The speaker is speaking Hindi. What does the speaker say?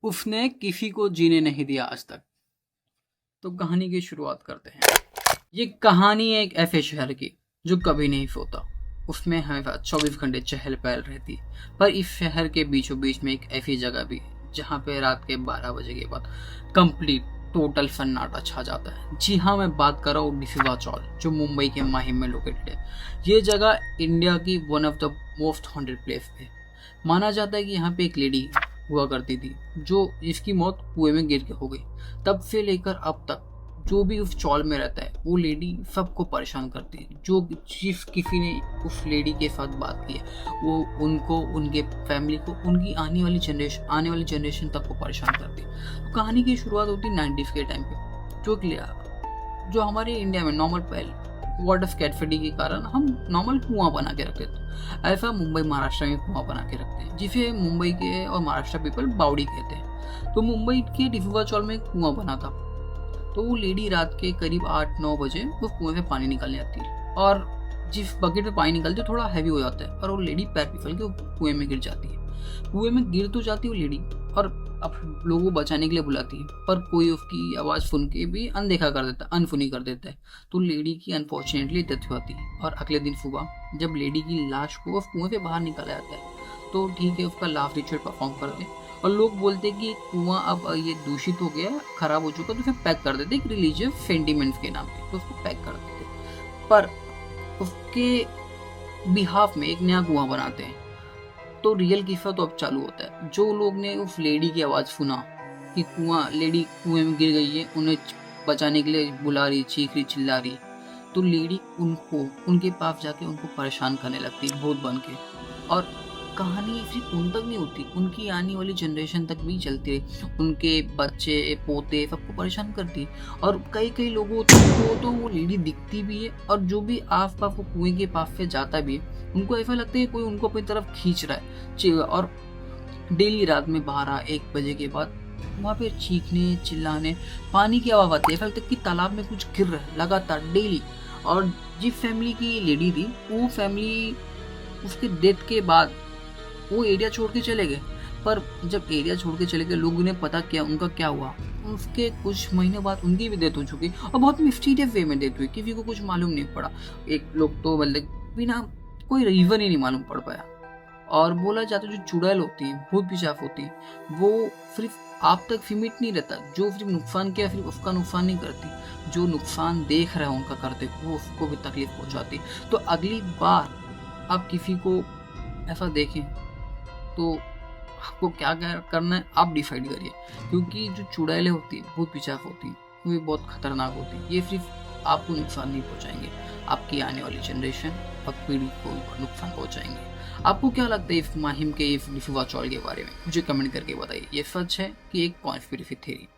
उसने किसी को जीने नहीं दिया आज तक। तो कहानी की शुरुआत करते हैं। ये कहानी है एक ऐसे शहर की जो कभी नहीं सोता। उसमें हमेशा 24 घंटे चहल पहल रहती है। पर इस शहर के बीचों बीच में एक ऐसी जगह भी है जहाँ पे रात के 12 बजे के बाद कंप्लीट टोटल सन्नाटा छा जाता है। जी हाँ, मैं बात कर रहा हूँ डिफिवा चौल, जो मुंबई के माहिम में लोकेटेड है। ये जगह इंडिया की one of the most haunted place है। माना जाता है कि यहाँ पे एक लेडी हुआ करती थी जो जिसकी मौत कुएं में गिर के हो गई। तब से लेकर अब तक जो भी उस चौल में रहता है वो लेडी सबको परेशान करती है। जो जिस किसी ने उस लेडी के साथ बात की है वो उनको, उनके फैमिली को, उनकी आने वाली जनरेशन तक को परेशान करती है। तो कहानी की शुरुआत होती है 90s के टाइम पे। जो हमारे इंडिया में नॉर्मल पहले वाटर स्कैर्सिटी के कारण हम नॉर्मल कुआं बना के रखते थे। ऐसा मुंबई महाराष्ट्र में कुआं बना के रखते हैं जिसे मुंबई के और महाराष्ट्र पीपल बावड़ी कहते हैं। तो मुंबई के डिफुवा चौल में कुआं बना था। तो वो लेडी रात के करीब 8-9 बजे वो कुएं से पानी निकालने आती है और जिस बकेट में पानी निकलते थोड़ा हैवी हो जाता है और वो लेडी पैर फिसल के कुएं में गिर जाती है। कुएं में गिर तो जाती है वो लेडी और अब लोगों को बचाने के लिए बुलाती है, पर कोई उसकी आवाज़ सुन के भी अनदेखा कर देता है, अनसुनी कर देता है। तो लेडी की अनफॉर्चुनेटली डेथ हो जाती है और अगले दिन सुबह जब लेडी की लाश को उस कुएं से बाहर निकाला जाता है तो ठीक है, उसका लास्ट रिचुअल परफॉर्म करते हैं और लोग बोलते हैं कि कुआं अब ये दूषित हो गया, खराब हो चुका, तो उसे पैक कर देते एक रिलीजियस सेंटिमेंट्स के नाम पे, तो उसको पैक कर देते। पर उसके बिहाफ में एक नया कुआं बनाते हैं। तो रियल किस्सा तो अब चालू होता है। जो लोग ने उस लेडी की आवाज़ सुना कि लेडी कुएं में गिर गई है, उन्हें बचाने के लिए बुला रही, चीख रही, चिल्ला रही, तो लेडी उनके पास जाके उनको परेशान करने लगती भूत बन के। और कहानी सिर्फ उन तक नहीं होती, उनकी आने वाली जनरेशन तक भी चलती है। उनके बच्चे पोते सबको परेशान करती और कई लोगों को तो वो लेडी दिखती भी है और जो भी आस पास वो कुएं के पास से जाता भी है उनको ऐसा लगता है कोई उनको अपनी तरफ खींच रहा है। और डेली रात में 12-1 बजे के बाद वहाँ पे चीखने, चिल्लाने, पानी की आवाज़ आती है, ऐसा लगता है कि तालाब में कुछ गिर रहा है लगातार डेली। और जिस फैमिली की लेडी थी वो फैमिली उसके डेथ के बाद वो एरिया छोड़ के चले गए। पर जब एरिया छोड़ के चले गए लोगों ने पता किया उनका क्या हुआ। उसके कुछ महीने बाद उनकी भी डेथ हो चुकी और बहुत मिस्टीरियस वे में डेथ हुई, किसी को कुछ मालूम नहीं पड़ा। एक लोग तो मतलब बिना कोई रीज़न ही नहीं मालूम पड़ पाया। और बोला जाता है जो चुड़ैल होती है, भूत पिशाच होती है, वो सिर्फ आप तक सीमित नहीं रहता। जो सिर्फ नुकसान किया सिर्फ उसका नुकसान नहीं करती, जो नुकसान देख रहा है उनका करते वो उसको भी तकलीफ पहुंचाती। तो अगली बार आप किसी को ऐसा देखें तो आपको क्या करना है आप डिसाइड करिए, क्योंकि जो चुड़ैलें होती है, भूत पिशाच होती है, वो भी बहुत खतरनाक होती है। ये सिर्फ आपको नुकसान नहीं पहुंचाएंगे, आपकी आने वाली जनरेशन और पीढ़ी को नुकसान पहुंचाएंगे। आपको क्या लगता है इस माहिम के इस डिफुवा चौल के बारे में? मुझे कमेंट करके बताइए। ये सच है कि एक कॉन्स्पिरेसी थ्योरी?